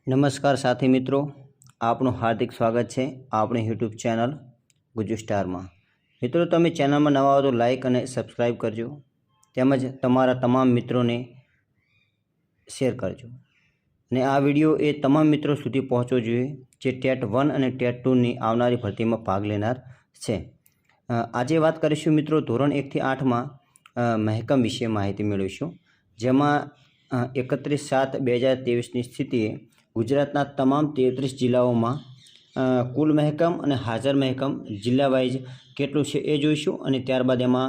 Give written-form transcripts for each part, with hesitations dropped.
નમસ્કાર સાથી મિત્રો, આપનું હાર્દિક સ્વાગત છે આપણી યુટ્યુબ ચેનલ ગુજુ સ્ટારમાં। મિત્રો, તમે ચેનલમાં નવા હો તો લાઇક અને સબસ્ક્રાઈબ કરજો, તેમજ તમારા તમામ મિત્રોને શેર કરજો અને આ વિડીયો એ તમામ મિત્રો સુધી પહોંચવો જોઈએ જે ટેટ 1 અને ટેટ 2ની આવનારી ભરતીમાં ભાગ લેનાર છે। આજે વાત કરીશું મિત્રો ધોરણ 1 થી 8માં મહેકમ વિશે માહિતી મેળવીશું, જેમાં 31/7/2023ની સ્થિતિએ ગુજરાતના તમામ 33 જિલ્લાઓમાં કુલ મહેકમ અને હાજર મહેકમ જિલ્લા વાઇઝ કેટલું છે એ જોઈશું અને ત્યારબાદ એમાં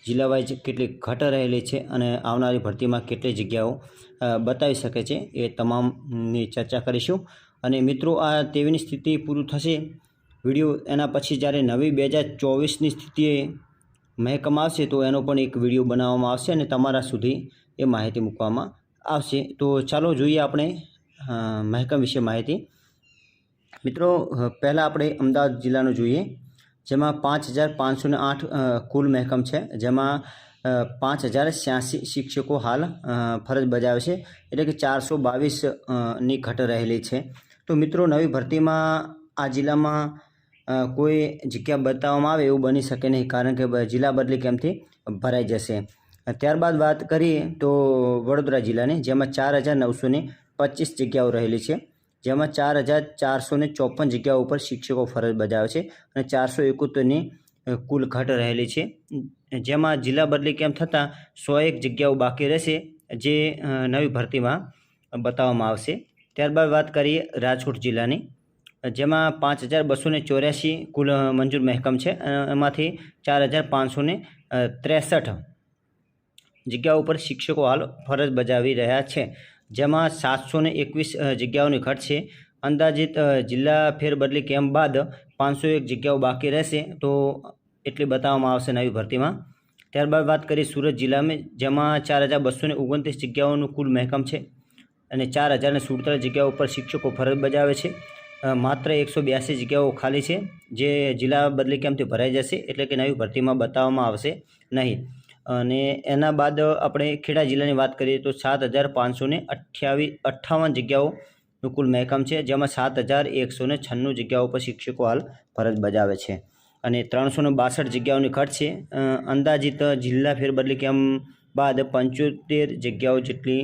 જિલ્લા વાઇઝ કેટલી ઘટ રહેલી છે અને આવનારી ભરતીમાં કેટલી જગ્યાઓ બતાવી શકે છે એ તમામની ચર્ચા કરીશું। અને મિત્રો, આ તેવીની સ્થિતિ પૂરું થશે વિડીયો, એના પછી જ્યારે નવી 2024ની સ્થિતિએ મહેકમ આવશે તો એનો પણ એક વિડીયો બનાવવામાં આવશે અને તમારા સુધી એ માહિતી મૂકવામાં આવશે। તો ચાલો જોઈએ આપણે મહેકમ વિશે માહિતી। મિત્રો, પહેલાં આપણે અમદાવાદ જિલ્લાનું જોઈએ, જેમાં 5508 કુલ મહેકમ છે, જેમાં 5086 શિક્ષકો હાલ ફરજ બજાવે છે, એટલે કે 422ની ઘટ રહેલી છે। તો મિત્રો, નવી ભરતીમાં આ જિલ્લામાં કોઈ જગ્યા બતાવવામાં આવે એવું બની શકે નહીં, કારણ કે જિલ્લા બદલી કેમથી ભરાઈ જશે। ત્યારબાદ વાત કરીએ તો વડોદરા જિલ્લાની, જેમાં 4925 જગ્યાઓ રહેલી છે, જેમાં 4454 જગ્યાઓ ઉપર શિક્ષકો ફરજ બજાવે છે અને 471ની કુલ ઘટ રહેલી છે, જેમાં જિલ્લા બદલી કેમ થતાં 101 જગ્યાઓ બાકી રહેશે જે નવી ભરતીમાં બતાવવામાં આવશે। ત્યારબાદ વાત કરીએ રાજકોટ જિલ્લાની, જેમાં 5284 કુલ મંજૂર મહેકમ છે, એમાંથી 4563 જગ્યાઓ ઉપર શિક્ષકો હાલ ફરજ બજાવી રહ્યા છે, જેમાં 721 જગ્યાઓની ઘટ છે। અંદાજિત જિલ્લા ફેરબદલી કેમ્પ બાદ 501 જગ્યાઓ બાકી રહેશે, તો એટલી બતાવવામાં આવશે નવી ભરતીમાં। ત્યારબાદ વાત કરીએ સુરત જિલ્લામાં, જેમાં 4229 જગ્યાઓનું કુલ મહેકમ છે અને 4047 જગ્યાઓ પર શિક્ષકો ફરજ બજાવે છે। માત્ર 182 જગ્યાઓ ખાલી છે જે જિલ્લા બદલી કેમ્પથી ભરાઈ જશે, એટલે કે નવી ભરતીમાં બતાવવામાં આવશે નહીં। અને એના બાદ આપણે ખેડા જિલ્લાની વાત કરીએ તો 7558 જગ્યાઓનું કુલ મહેકમ છે, જેમાં 7196 જગ્યાઓ પર શિક્ષકો હાલ ફરજ બજાવે છે અને 362 જગ્યાઓની ઘટ છે। અંદાજિત જિલ્લા ફેરબદલી કેમ્પ બાદ 75 જગ્યાઓ જેટલી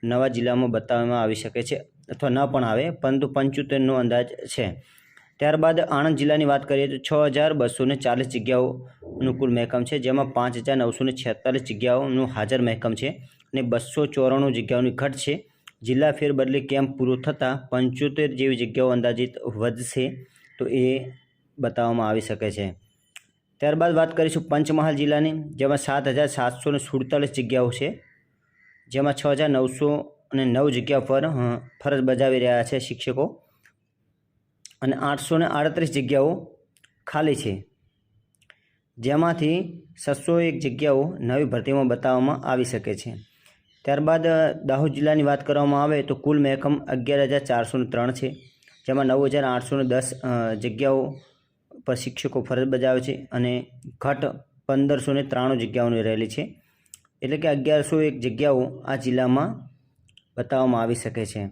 નવા જિલ્લામાં બતાવવામાં આવી શકે છે, અથવા ન પણ આવે, પરંતુ 75નો અંદાજ છે। ત્યારબાદ આણંદ જિલ્લાની વાત કરીએ તો 6240 જગ્યાઓનું કુલ મહેકમ છે, જેમાં 5946 જગ્યાઓનું હાજર મહેકમ છે અને 294 જગ્યાઓની ઘટ છે। જિલ્લા ફેરબદલી કેમ્પ પૂરો થતાં 75 જેવી જગ્યાઓ અંદાજિત વધશે, તો એ બતાવવામાં આવી શકે છે। ત્યારબાદ વાત કરીશું પંચમહાલ જિલ્લાની, જેમાં 7747 જગ્યાઓ છે, જેમાં 6909 જગ્યા પર ફરજ બજાવી રહ્યા છે શિક્ષકો અને 838 જગ્યાઓ ખાલી છે, જેમાંથી 601 જગ્યાઓ નવી ભરતીમાં બતાવવામાં આવી શકે છે। ત્યારબાદ દાહોદ જિલ્લાની વાત કરવામાં આવે તો કુલ મહેકમ 11403 છે, જેમાં 9810 જગ્યાઓ પર શિક્ષકો ફરજ બજાવે છે અને ઘટ 1593 જગ્યાઓની રહેલી છે, એટલે કે 1101 જગ્યાઓ આ જિલ્લામાં બતાવવામાં આવી શકે છે।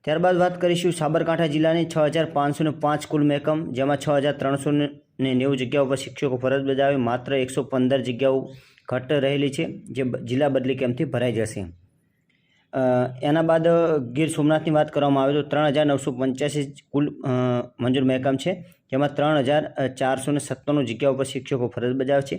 ત્યારબાદ વાત કરીશું સાબરકાંઠા જિલ્લાની, 6505 કુલ મહેકમ, જેમાં 6390 જગ્યાઓ પર શિક્ષકો ફરજ બજાવે, માત્ર 115 જગ્યાઓ ઘટ રહેલી છે જે જિલ્લા બદલી કેમ્પથી ભરાઈ જશે। એના બાદ ગીર સોમનાથની વાત કરવામાં આવે તો 3985 કુલ મંજૂર મહેકમ છે, જેમાં 3497 જગ્યાઓ પર શિક્ષકો ફરજ બજાવે છે,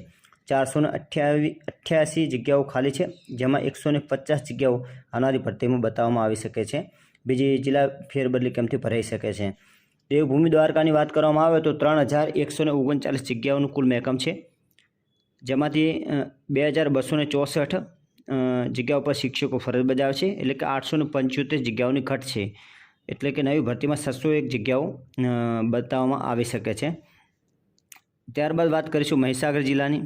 488 જગ્યાઓ ખાલી છે, જેમાં 150 જગ્યાઓ આવનારી ભરતીમાં બતાવવામાં આવી શકે છે, બીજી જિલ્લા ફેરબદલી કેમ્પથી ભરાઈ શકે છે। દેવભૂમિ દ્વારકાની વાત કરવામાં આવે તો 3139 જગ્યાઓનું કુલ મહેકમ છે, જેમાંથી 2264 જગ્યાઓ પર શિક્ષકો ફરજ બજાવે છે, એટલે કે 875 જગ્યાઓની ઘટ છે, એટલે કે નવી ભરતીમાં 601 જગ્યાઓ બતાવવામાં આવી શકે છે। ત્યારબાદ વાત કરીશું મહીસાગર જિલ્લાની,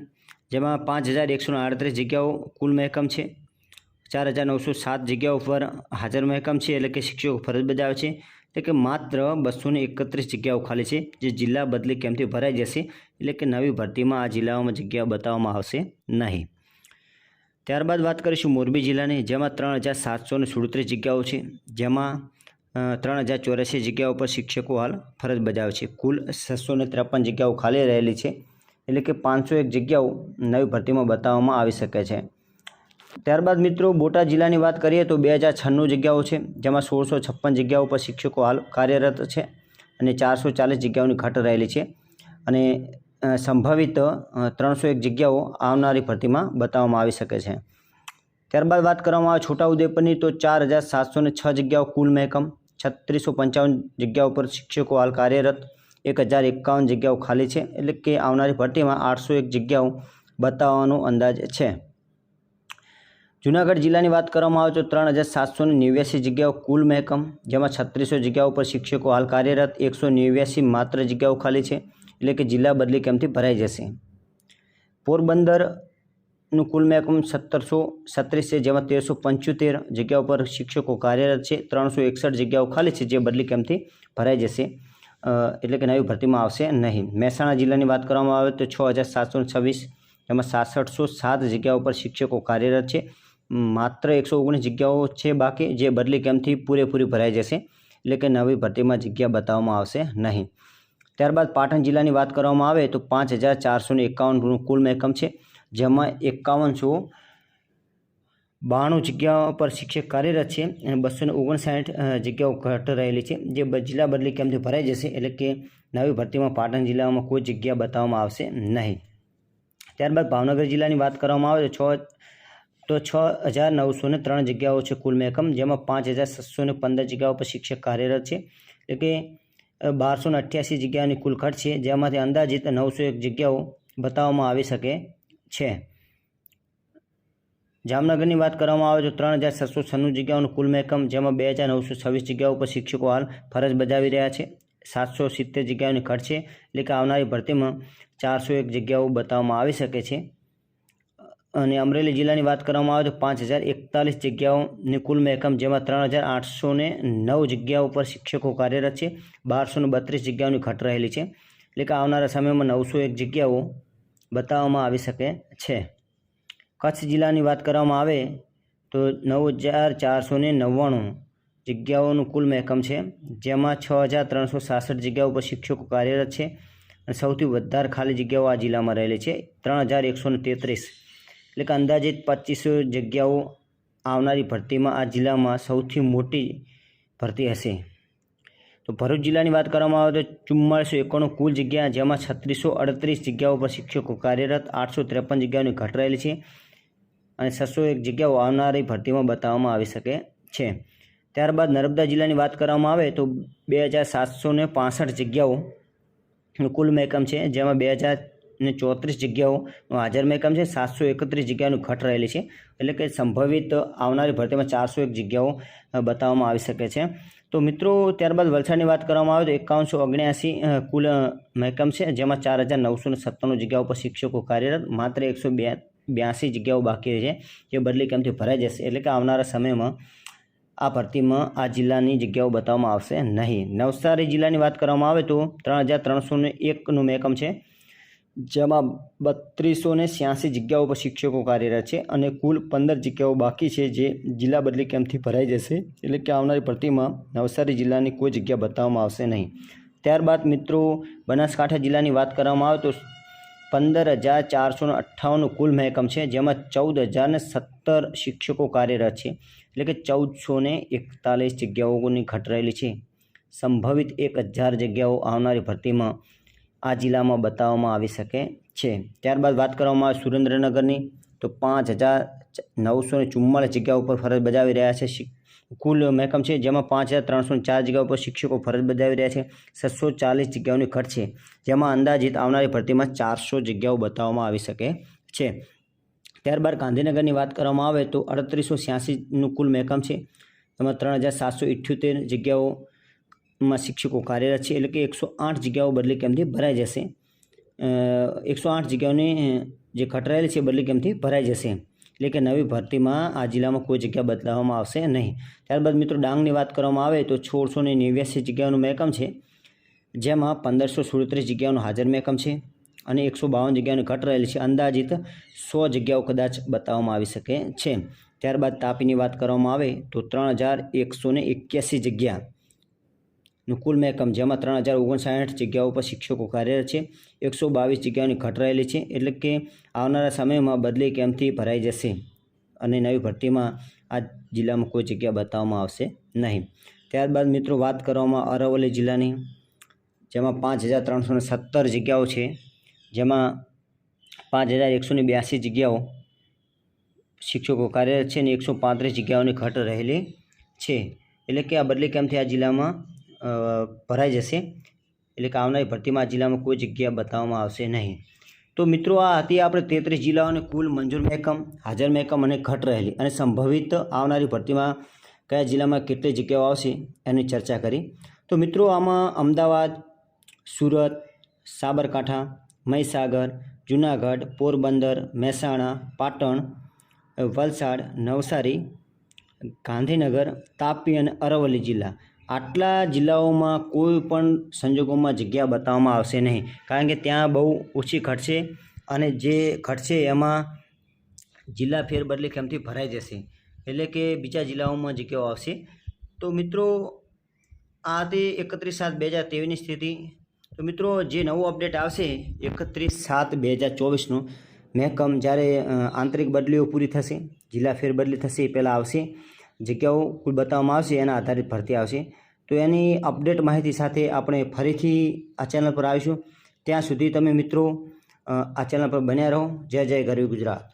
જેમાં 5138 જગ્યાઓ કુલ મહેકમ છે, 4907 જગ્યાઓ પર હાજર મહેકમ છે, એટલે કે શિક્ષકો ફરજ બજાવે છે, એટલે કે માત્ર 231 જગ્યાઓ ખાલી છે જે જિલ્લા બદલી કેમ્પથી ભરાઈ જશે, એટલે કે નવી ભરતીમાં આ જિલ્લાઓમાં જગ્યા બતાવવામાં આવશે નહીં। ત્યારબાદ વાત કરીશું મોરબી જિલ્લાની, જેમાં 3737 જગ્યાઓ છે, જેમાં 3084 જગ્યાઓ પર શિક્ષકો હાલ ફરજ બજાવે છે. કુલ 653 જગ્યાઓ ખાલી રહેલી છે, એટલે કે 501 જગ્યાઓ નવી ભરતીમાં બતાવવામાં આવી શકે છે. ત્યારબાદ મિત્રો બોટાદ જિલ્લાની વાત કરીએ તો 2096 જગ્યાઓ છે, જેમાં 1656 જગ્યાઓ પર શિક્ષકો હાલ કાર્યરત છે અને 440 જગ્યાઓની ઘટ રહેલી છે અને સંભવિત 301 જગ્યાઓ આવનારી ભરતીમાં બતાવવામાં આવી શકે છે. ત્યારબાદ વાત કરવામાં આવે છોટાઉદેપુરની તો 4706 જગ્યાઓ કુલ મહેકમ, 3655 જગ્યાઓ પર શિક્ષકો હાલ કાર્યરત, 1051 જગ્યાઓ ખાલી છે, એટલે કે આવનારી ભરતીમાં 801 જગ્યાઓ બતાવવાનો અંદાજ છે. જૂનાગઢ જિલ્લાની વાત કરવામાં આવે તો 3789 જગ્યાઓ કુલ મહેકમ, જેમાં 3600 જગ્યાઓ પર શિક્ષકો હાલ કાર્યરત, 189 માત્ર જગ્યાઓ ખાલી છે, એટલે કે જિલ્લા બદલી કેમ્પથી ભરાઈ જશે. પોરબંદરનું કુલ મહેકમ 1736 છે, જેમાં 1375 જગ્યાઓ પર શિક્ષકો કાર્યરત છે, 361 જગ્યાઓ ખાલી છે, જે બદલી કેમ્પથી ભરાઈ જશે, એટલે કે નવી ભરતીમાં આવશે નહીં. મહેસાણા જિલ્લાની વાત કરવામાં આવે તો 6726, જેમાં 6707 જગ્યાઓ પર શિક્ષકો કાર્યરત છે, માત્ર 119 જગ્યાઓ છે બાકી, જે બદલી કેમ્પથી પૂરેપૂરી ભરાઈ જશે, એટલે કે નવી ભરતીમાં જગ્યા બતાવવામાં આવશે નહીં. ત્યારબાદ પાટણ જિલ્લાની વાત કરવામાં આવે તો 5451 કુલ મહેકમ છે, જેમાં 5192 જગ્યાઓ પર શિક્ષક કાર્યરત છે અને 259 જગ્યાઓ ઘટ રહેલી છે, જે જિલ્લા બદલી કેમ્પથી ભરાઈ જશે, એટલે કે નવી ભરતીમાં પાટણ જિલ્લામાં કોઈ જગ્યા બતાવવામાં આવશે નહીં. ત્યારબાદ ભાવનગર જિલ્લાની વાત કરવામાં આવે તો 6903 જગ્યાઓ છે કુલ મહેકમ, જેમાં 5615 જગ્યાઓ પર શિક્ષક કાર્યરત છે, એટલે કે 1288 જગ્યાની કુલ ઘટ છે, જેમાંથી અંદાજિત 901 જગ્યાઓ બતાવવામાં આવી શકે છે. જામનગરની વાત કરવામાં આવે તો 3796 જગ્યાઓનું કુલ મહેકમ, જેમાં 2926 જગ્યાઓ પર શિક્ષકો હાલ ફરજ બજાવી રહ્યા છે, 770 જગ્યાઓની ઘટ છે, એટલે કે આવનારી ભરતીમાં 401 જગ્યાઓ બતાવવામાં આવી શકે છે. અને અમરેલી જિલ્લાની વાત કરવામાં આવે તો 5041 જગ્યાઓની કુલ મહેકમ, જેમાં 3809 જગ્યાઓ પર શિક્ષકો કાર્યરત છે, 1232 જગ્યાઓની ઘટ રહેલી છે, એટલે કે આવનારા સમયમાં 901 જગ્યાઓ બતાવવામાં આવી શકે છે. કચ્છ જિલ્લાની વાત કરવામાં આવે તો 9499 જગ્યાઓનું કુલ મહેકમ છે, જેમાં 6366 જગ્યાઓ પર શિક્ષકો કાર્યરત છે અને સૌથી વધારે ખાલી જગ્યાઓ આ જિલ્લામાં રહેલી છે, 3133, એટલે કે અંદાજિત 2500 જગ્યાઓ આવનારી ભરતીમાં આ જિલ્લામાં સૌથી મોટી ભરતી હશે. તો ભરૂચ જિલ્લાની વાત કરવામાં આવે તો 4491 કુલ જગ્યા, જેમાં 3638 જગ્યાઓ પર શિક્ષકો કાર્યરત, 853 જગ્યાઓની ઘટ રહેલી છે અને 601 જગ્યાઓ આવનારી ભરતીમાં બતાવવામાં આવી શકે છે. ત્યારબાદ નર્મદા જિલ્લાની વાત કરવામાં આવે તો 2765 જગ્યાઓ કુલ મહેકમ છે, જેમાં 2034 જગ્યાઓનું હાજર મહેકમ છે, 731 જગ્યાનું ઘટ રહેલી છે, એટલે કે સંભવિત આવનારી ભરતીમાં 401 જગ્યાઓ બતાવવામાં આવી શકે છે. તો મિત્રો ત્યારબાદ વલસાડની વાત કરવામાં આવે તો 5179 કુલ મહેકમ છે, જેમાં 4997 જગ્યાઓ પર શિક્ષકો કાર્યરત, માત્ર 182 જગ્યાઓ બાકી છે, જે બદલી કેમ્પથી ભરાઈ જશે, એટલે કે આવનારા સમયમાં આ ભરતીમાં આ જિલ્લાની જગ્યાઓ બતાવવામાં આવશે નહીં. નવસારી જિલ્લાની વાત કરવામાં આવે તો 3301નું મહેકમ છે, જેમાં 3286 જગ્યાઓ પર શિક્ષકો કાર્યરત છે અને કુલ 15 જગ્યાઓ બાકી છે, જે જિલ્લા બદલી કેમ્પથી ભરાઈ જશે, એટલે કે આવનારી ભરતીમાં નવસારી જિલ્લાની કોઈ જગ્યા બતાવવામાં આવશે નહીં. ત્યારબાદ મિત્રો બનાસકાંઠા જિલ્લાની વાત કરવામાં આવે તો 15458 કુલ મહેકમ છે, જેમાં 14017 શિક્ષકો કાર્યરત છે, એટલે કે 1441 જગ્યાઓની ઘટ રહેલી છે, સંભવિત 1000 જગ્યાઓ આવનારી ભરતીમાં આ જિલ્લામાં બતાવવામાં આવી શકે છે. ત્યારબાદ વાત કરવામાં આવે સુરેન્દ્રનગરની તો 5944 જગ્યાઓ પર ફરજ બજાવી રહ્યા છે કુલ મહેકમ છે, જેમાં 5304 જગ્યાઓ પર શિક્ષકો ફરજ બજાવી રહ્યા છે, 640 જગ્યાઓની ઘટ છે, જેમાં અંદાજિત આવનારી ભરતીમાં 400 જગ્યાઓ બતાવવામાં આવી શકે છે. ત્યારબાદ ગાંધીનગરની વાત કરવામાં આવે તો 3886નું કુલ મહેકમ છે, એમાં 3778 જગ્યાઓમાં શિક્ષકો કાર્યરત છે, એટલે કે 108 જગ્યાઓ બદલી કેમ્પથી ભરાઈ જશે, 108 જગ્યાઓની જે ઘટ રહેલી છે બદલી કેમ્પથી ભરાઈ જશે, એટલે કે નવી ભરતીમાં આ જિલ્લામાં કોઈ જગ્યા બદલાવવામાં આવશે નહીં. ત્યારબાદ મિત્રો ડાંગની વાત કરવામાં આવે તો 1689 જગ્યાઓનું મહેકમ છે, જેમાં 1537 જગ્યાઓનું હાજર મહેકમ છે અને 152 જગ્યાઓની ઘટ રહેલી છે. અંદાજિત 100 જગ્યાઓ કદાચ બતાવવામાં આવી શકે છે. ત્યારબાદ તાપીની વાત કરવામાં આવે તો 3181 જગ્યાનું કુલ મહેકમ, જેમાં 3059 જગ્યાઓ પર શિક્ષકો કાર્યરત છે. 122 જગ્યાઓની ઘટ રહેલી છે. એટલે કે આવનારા સમયમાં બદલી કેમ્પથી ભરાઈ જશે અને નવી ભરતીમાં આ જિલ્લામાં કોઈ જગ્યા બતાવવામાં આવશે નહીં. ત્યારબાદ મિત્રો વાત કરવામાં અરવલ્લી જિલ્લાની, જેમાં 5317 જગ્યાઓ છે, જેમાં 5182 જગ્યાઓ શિક્ષકો કાર્યરત છે અને 135 જગ્યાઓની ઘટ રહેલી છે. એટલે કે આ બદલી કેમ્પથી આ જિલ્લામાં ભરાઈ જશે. એટલે કે આવનારી ભરતીમાં આ જિલ્લામાં કોઈ જગ્યા બતાવવામાં આવશે નહીં. તો મિત્રો આ હતી આપણે 33 જિલ્લાઓને કુલ મંજૂર મહેકમ, હાજર મહેકમ અને ઘટ રહેલી, અને સંભવિત આવનારી ભરતીમાં કયા જિલ્લામાં કેટલી જગ્યાઓ આવશે એની ચર્ચા કરી. તો મિત્રો આમાં અમદાવાદ, સુરત, સાબરકાંઠા, મહીસાગર, જૂનાગઢ, પોરબંદર, મહેસાણા, પાટણ, વલસાડ, નવસારી, ગાંધીનગર, તાપી અને અરવલ્લી જિલ્લા, આટલા જિલ્લાઓમાં કોઈ પણ સંજોગોમાં જગ્યા બતાવવામાં આવશે નહીં, કારણ કે ત્યાં બહુ ઓછી ઘટશે અને જે ઘટશે એમાં જિલ્લા ફેરબદલી કેમ્પથી ભરાઈ જશે. એટલે કે બીજા જિલ્લાઓમાં જગ્યાઓ આવશે. તો મિત્રો આ તે 31/7/2023ની સ્થિતિ. તો મિત્રો જે નવું અપડેટ આવશે 31/7/2024નું મહેકમ, જ્યારે આંતરિક બદલીઓ પૂરી થશે, જિલ્લા ફેરબદલી થશે, એ પહેલાં આવશે, જગ્યાઓ કુલ બતાવવામાં આવશે, એના આધારિત ભરતી આવશે. તો એની અપડેટ માહિતી સાથે આપણે ફરીથી આ ચેનલ પર આવીશું. ત્યાં સુધી તમે મિત્રો આ ચેનલ પર બન્યા રહો. જય જય ગરવી ગુજરાત.